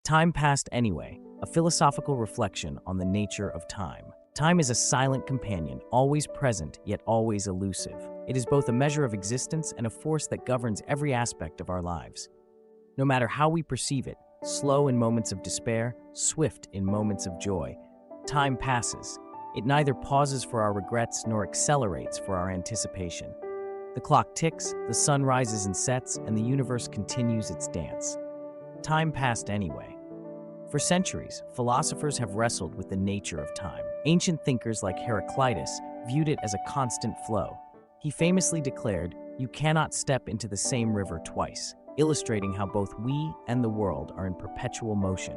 Time passed anyway, a philosophical reflection on the nature of time. Time is a silent companion, always present yet always elusive. It is both a measure of existence and a force that governs every aspect of our lives. No matter how we perceive it, slow in moments of despair, swift in moments of joy, time passes. It neither pauses for our regrets nor accelerates for our anticipation. The clock ticks, the sun rises and sets, and the universe continues its dance. Time passed anyway. For centuries, philosophers have wrestled with the nature of time. Ancient thinkers like Heraclitus viewed it as a constant flow. He famously declared, "You cannot step into the same river twice," illustrating how both we and the world are in perpetual motion.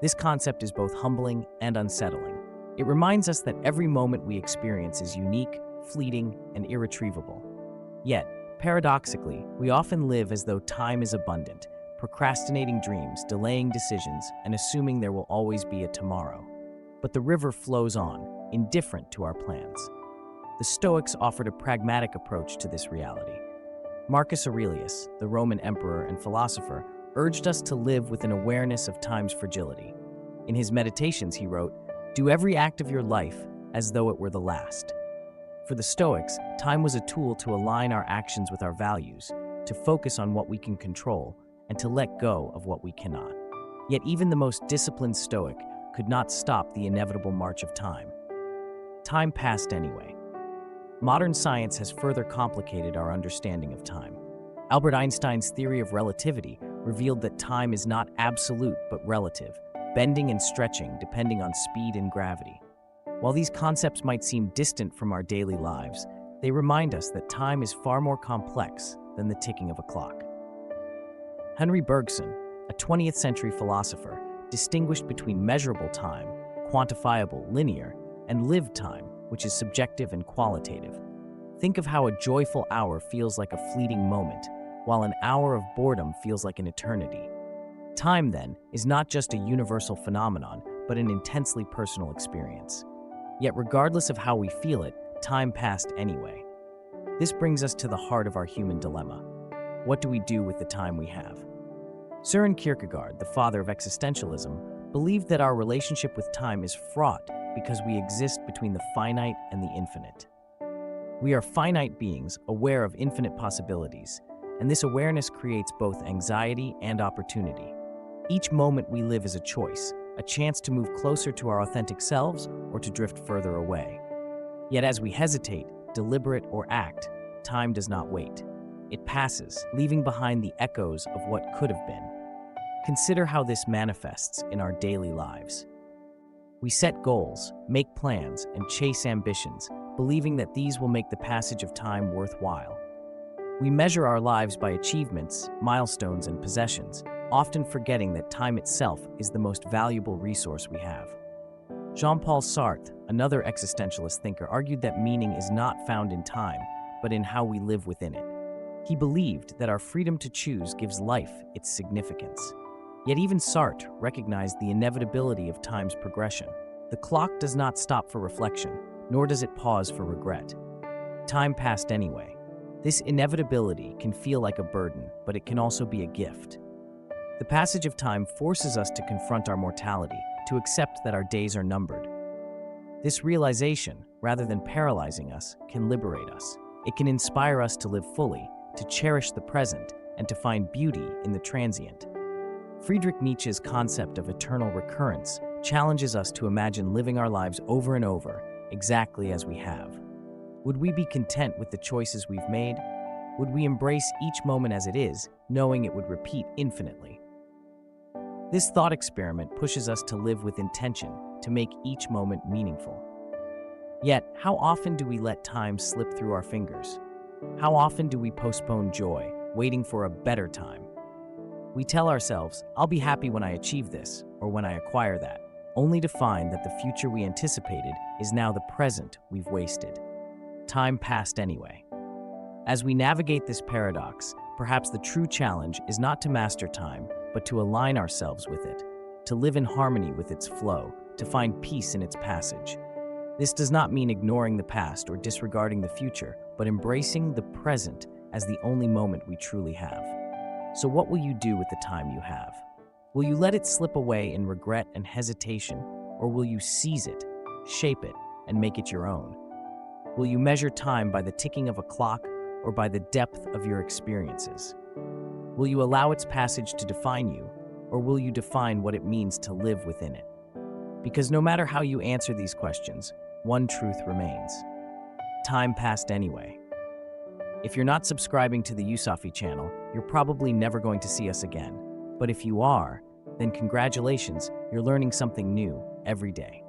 This concept is both humbling and unsettling. It reminds us that every moment we experience is unique, fleeting, and irretrievable. Yet, paradoxically, we often live as though time is abundant, procrastinating dreams, delaying decisions, and assuming there will always be a tomorrow. But the river flows on, indifferent to our plans. The Stoics offered a pragmatic approach to this reality. Marcus Aurelius, the Roman emperor and philosopher, urged us to live with an awareness of time's fragility. In his Meditations, he wrote, "Do every act of your life as though it were the last." For the Stoics, time was a tool to align our actions with our values, to focus on what we can control, and to let go of what we cannot. Yet even the most disciplined Stoic could not stop the inevitable march of time. Time passed anyway. Modern science has further complicated our understanding of time. Albert Einstein's theory of relativity revealed that time is not absolute but relative, bending and stretching depending on speed and gravity. While these concepts might seem distant from our daily lives, they remind us that time is far more complex than the ticking of a clock. Henry Bergson, a 20th century philosopher, distinguished between measurable time, quantifiable, linear, and lived time, which is subjective and qualitative. Think of how a joyful hour feels like a fleeting moment, while an hour of boredom feels like an eternity. Time, then, is not just a universal phenomenon, but an intensely personal experience. Yet regardless of how we feel it, time passed anyway. This brings us to the heart of our human dilemma. What do we do with the time we have? Søren Kierkegaard, the father of existentialism, believed that our relationship with time is fraught because we exist between the finite and the infinite. We are finite beings aware of infinite possibilities, and this awareness creates both anxiety and opportunity. Each moment we live is a choice, a chance to move closer to our authentic selves or to drift further away. Yet as we hesitate, deliberate, or act, time does not wait. It passes, leaving behind the echoes of what could have been. Consider how this manifests in our daily lives. We set goals, make plans, and chase ambitions, believing that these will make the passage of time worthwhile. We measure our lives by achievements, milestones, and possessions, often forgetting that time itself is the most valuable resource we have. Jean-Paul Sartre, another existentialist thinker, argued that meaning is not found in time, but in how we live within it. He believed that our freedom to choose gives life its significance. Yet even Sartre recognized the inevitability of time's progression. The clock does not stop for reflection, nor does it pause for regret. Time passed anyway. This inevitability can feel like a burden, but it can also be a gift. The passage of time forces us to confront our mortality, to accept that our days are numbered. This realization, rather than paralyzing us, can liberate us. It can inspire us to live fully, to cherish the present, and to find beauty in the transient. Friedrich Nietzsche's concept of eternal recurrence challenges us to imagine living our lives over and over, exactly as we have. Would we be content with the choices we've made? Would we embrace each moment as it is, knowing it would repeat infinitely? This thought experiment pushes us to live with intention, to make each moment meaningful. Yet, how often do we let time slip through our fingers? How often do we postpone joy, waiting for a better time? We tell ourselves, "I'll be happy when I achieve this, or when I acquire that," only to find that the future we anticipated is now the present we've wasted. Time passed anyway. As we navigate this paradox, perhaps the true challenge is not to master time, but to align ourselves with it, to live in harmony with its flow, to find peace in its passage. This does not mean ignoring the past or disregarding the future, but embracing the present as the only moment we truly have. So what will you do with the time you have? Will you let it slip away in regret and hesitation, or will you seize it, shape it, and make it your own? Will you measure time by the ticking of a clock or by the depth of your experiences? Will you allow its passage to define you, or will you define what it means to live within it? Because no matter how you answer these questions, one truth remains. Time passed anyway. If you're not subscribing to the Yusafi channel, you're probably never going to see us again. But if you are, then congratulations, you're learning something new every day.